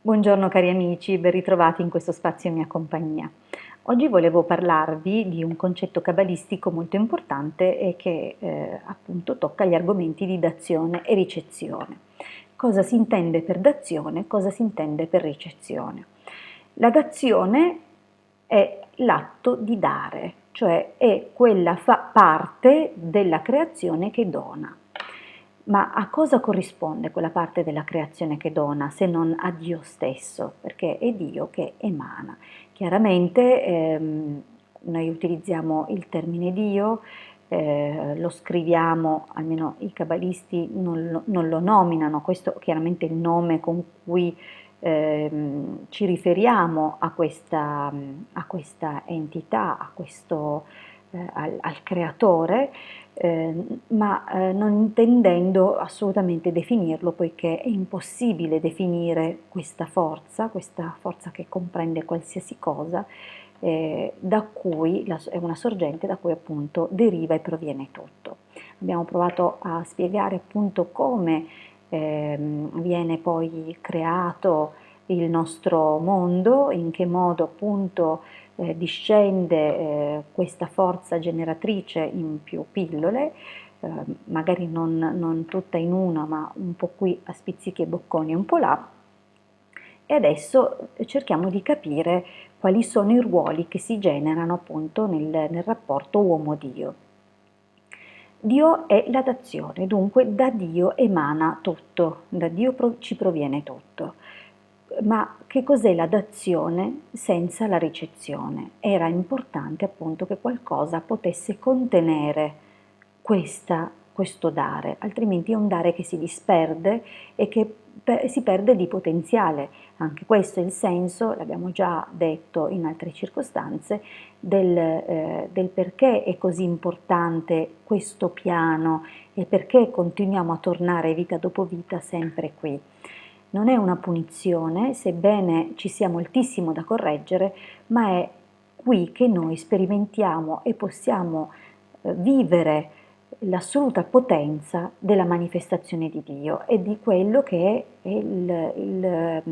Buongiorno cari amici, ben ritrovati in questo spazio in mia compagnia. Oggi volevo parlarvi di un concetto cabalistico molto importante e che appunto tocca gli argomenti di dazione e ricezione. Cosa si intende per dazione, cosa si intende per ricezione? La dazione è l'atto di dare, cioè è quella parte della creazione che dona. Ma a cosa corrisponde quella parte della creazione che dona se non a Dio stesso? Perché è Dio che emana. Chiaramente noi utilizziamo il termine Dio, lo scriviamo, almeno i cabalisti non lo nominano, questo chiaramente è il nome con cui ci riferiamo a questa entità, al creatore, ma non intendendo assolutamente definirlo, poiché è impossibile definire questa forza che comprende qualsiasi cosa, da cui è una sorgente da cui appunto deriva e proviene tutto. Abbiamo provato a spiegare appunto come viene poi creato il nostro mondo, in che modo appunto discende questa forza generatrice in più pillole, magari non tutta in una, ma un po' qui a spizzichi e bocconi e un po' là, e adesso cerchiamo di capire quali sono i ruoli che si generano appunto nel rapporto uomo-Dio. Dio è la dazione, dunque da Dio emana tutto, da Dio ci proviene tutto. Ma che cos'è la dazione senza la ricezione? Era importante appunto che qualcosa potesse contenere questo dare, altrimenti è un dare che si disperde e che si perde di potenziale. Anche questo è il senso, l'abbiamo già detto in altre circostanze, del perché è così importante questo piano e perché continuiamo a tornare vita dopo vita sempre qui. Non è una punizione, sebbene ci sia moltissimo da correggere, ma è qui che noi sperimentiamo e possiamo vivere l'assoluta potenza della manifestazione di Dio e di quello che è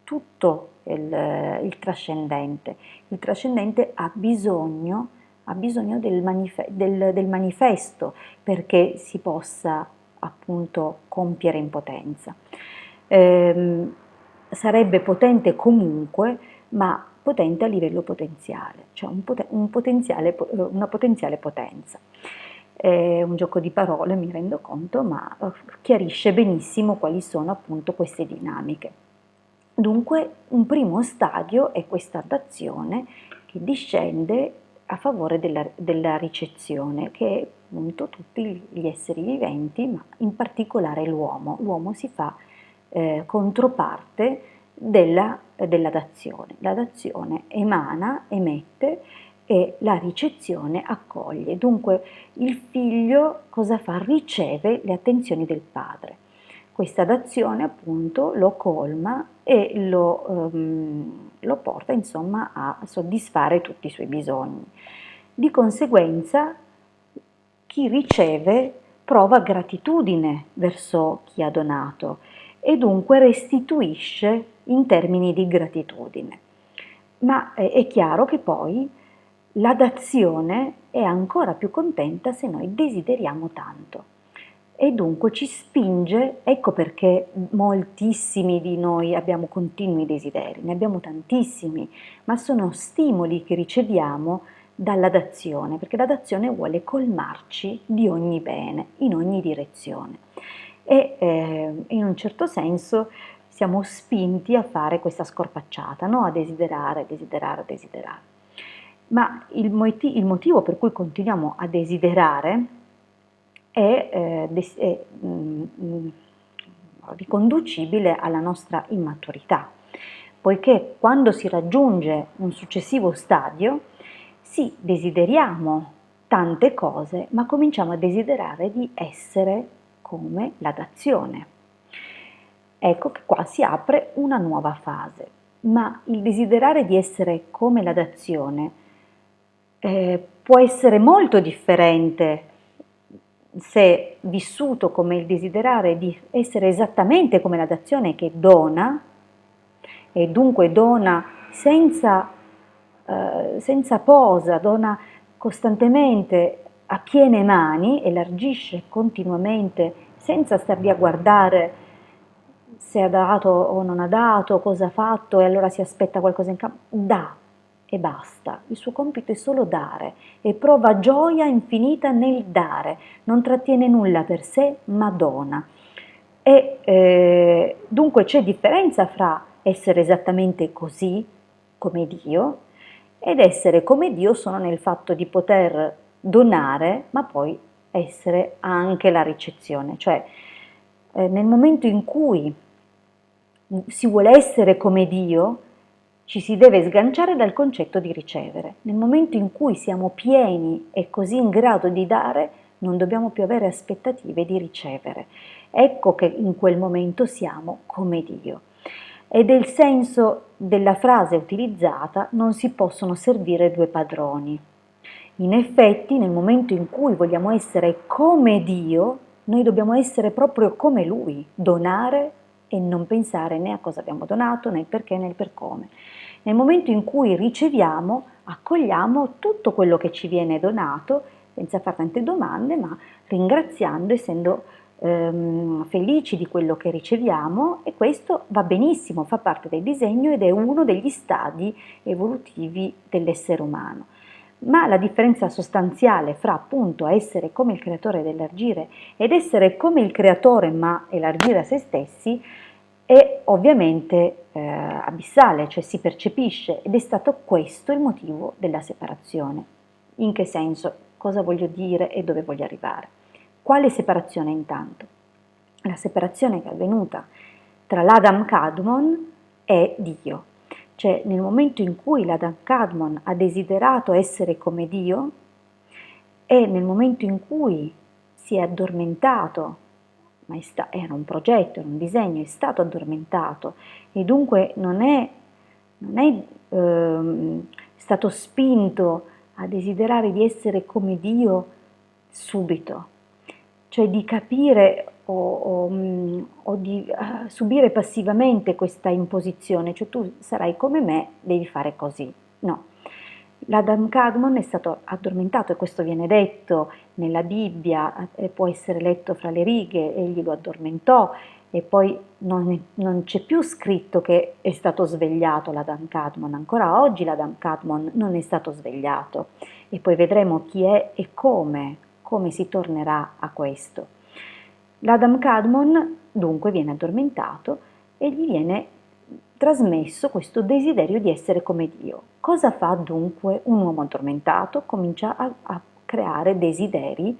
tutto il trascendente. Il trascendente ha bisogno del manifesto perché si possa appunto compiere in potenza. Sarebbe potente comunque, ma potente a livello potenziale, cioè una potenziale potenza. È un gioco di parole, mi rendo conto, ma chiarisce benissimo quali sono appunto queste dinamiche. Dunque, un primo stadio è questa dazione che discende a favore della ricezione, che è appunto tutti gli esseri viventi, ma in particolare l'uomo. L'uomo si fa controparte della dazione. La dazione emana, emette e la ricezione accoglie. Dunque il figlio cosa fa? Riceve le attenzioni del padre. Questa dazione appunto lo colma e lo porta insomma a soddisfare tutti i suoi bisogni. Di conseguenza chi riceve prova gratitudine verso chi ha donato e dunque restituisce in termini di gratitudine. Ma è chiaro che poi la dazione è ancora più contenta se noi desideriamo tanto e dunque ci spinge, ecco perché moltissimi di noi abbiamo continui desideri, ne abbiamo tantissimi, ma sono stimoli che riceviamo dalla dazione, perché la dazione vuole colmarci di ogni bene, in ogni direzione. E in un certo senso siamo spinti a fare questa scorpacciata, no? A desiderare, desiderare, desiderare. Ma il motivo per cui continuiamo a desiderare è riconducibile alla nostra immaturità, poiché quando si raggiunge un successivo stadio, sì, desideriamo tante cose, ma cominciamo a desiderare di essere come la dazione. Ecco che qua si apre una nuova fase, ma il desiderare di essere come la dazione può essere molto differente se vissuto come il desiderare di essere esattamente come la dazione che dona, e dunque dona senza posa, dona costantemente a piene mani, elargisce continuamente senza star lì a guardare se ha dato o non ha dato, cosa ha fatto e allora si aspetta qualcosa in cambio, dà e basta. Il suo compito è solo dare e prova gioia infinita nel dare, non trattiene nulla per sé ma dona. E dunque c'è differenza fra essere esattamente così come Dio ed essere come Dio solo nel fatto di poter donare ma poi essere anche la ricezione, cioè nel momento in cui si vuole essere come Dio, ci si deve sganciare dal concetto di ricevere. Nel momento in cui siamo pieni e così in grado di dare, non dobbiamo più avere aspettative di ricevere. Ecco che in quel momento siamo come Dio. Ed è il senso della frase utilizzata: non si possono servire due padroni. In effetti, nel momento in cui vogliamo essere come Dio, noi dobbiamo essere proprio come Lui, donare e non pensare né a cosa abbiamo donato, né il perché, né il per come. Nel momento in cui riceviamo, accogliamo tutto quello che ci viene donato, senza fare tante domande, ma ringraziando, essendo felici di quello che riceviamo, e questo va benissimo, fa parte del disegno ed è uno degli stadi evolutivi dell'essere umano. Ma la differenza sostanziale fra appunto essere come il creatore ed elargire ed essere come il creatore ma elargire a se stessi è ovviamente abissale, cioè si percepisce, ed è stato questo il motivo della separazione. In che senso? Cosa voglio dire e dove voglio arrivare? Quale separazione intanto? La separazione che è avvenuta tra l'Adam Kadmon e Dio. Cioè nel momento in cui l'Adam Kadmon ha desiderato essere come Dio e nel momento in cui si è addormentato, ma era un progetto, era un disegno, è stato addormentato e dunque non è stato spinto a desiderare di essere come Dio subito, cioè di capire o di subire passivamente questa imposizione, cioè tu sarai come me, devi fare così. No, l'Adam Kadmon è stato addormentato e questo viene detto nella Bibbia, può essere letto fra le righe, egli lo addormentò e poi non c'è più scritto che è stato svegliato l'Adam Kadmon, ancora oggi l'Adam Kadmon non è stato svegliato e poi vedremo chi è e come si tornerà a questo. L'Adam Kadmon dunque viene addormentato e gli viene trasmesso questo desiderio di essere come Dio. Cosa fa dunque un uomo addormentato? Comincia a creare desideri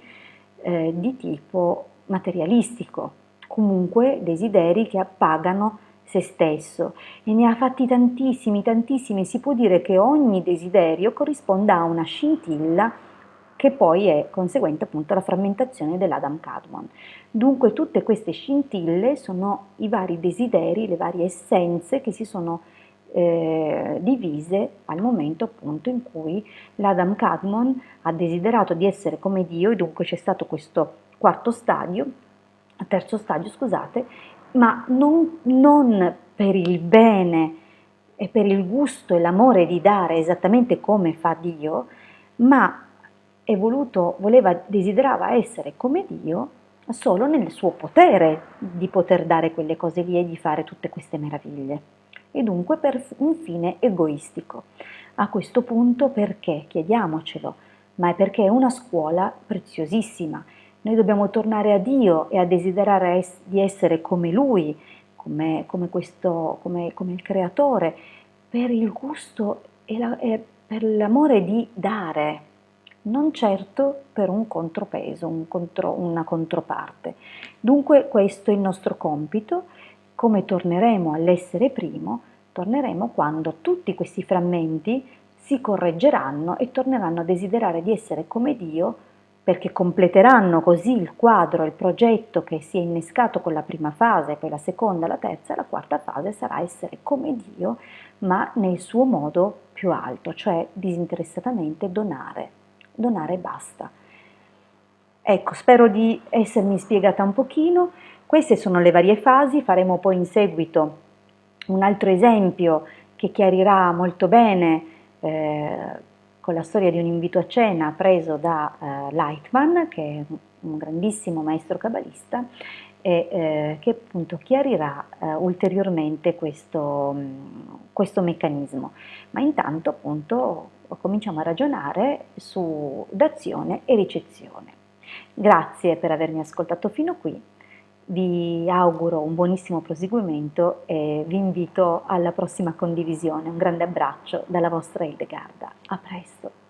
di tipo materialistico, comunque desideri che appagano se stesso e ne ha fatti tantissimi, tantissimi. Si può dire che ogni desiderio corrisponda a una scintilla che poi è conseguente appunto alla frammentazione dell'Adam Kadmon. Dunque tutte queste scintille sono i vari desideri, le varie essenze che si sono divise al momento appunto in cui l'Adam Kadmon ha desiderato di essere come Dio e dunque c'è stato questo terzo stadio, scusate, ma non per il bene e per il gusto e l'amore di dare esattamente come fa Dio, ma desiderava essere come Dio solo nel suo potere di poter dare quelle cose lì e di fare tutte queste meraviglie. E dunque per un fine egoistico. A questo punto perché? Chiediamocelo, ma è perché è una scuola preziosissima. Noi dobbiamo tornare a Dio e a desiderare di essere come Lui, come il Creatore, per il gusto e per l'amore di dare, non certo per un contropeso, una controparte. Dunque questo è il nostro compito. Come torneremo all'essere primo? Torneremo quando tutti questi frammenti si correggeranno e torneranno a desiderare di essere come Dio, perché completeranno così il quadro, il progetto che si è innescato con la prima fase, poi la seconda, la terza, la quarta fase sarà essere come Dio, ma nel suo modo più alto, cioè disinteressatamente donare e basta. Ecco, spero di essermi spiegata un pochino. Queste sono le varie fasi, faremo poi in seguito Un altro esempio che chiarirà molto bene con la storia di un invito a cena preso da Lightman, che è un grandissimo maestro cabalista, e che appunto chiarirà ulteriormente questo meccanismo. Ma intanto appunto cominciamo a ragionare su dazione e ricezione. Grazie per avermi ascoltato fino qui, vi auguro un buonissimo proseguimento e vi invito alla prossima condivisione. Un grande abbraccio dalla vostra Hildegarda. A presto!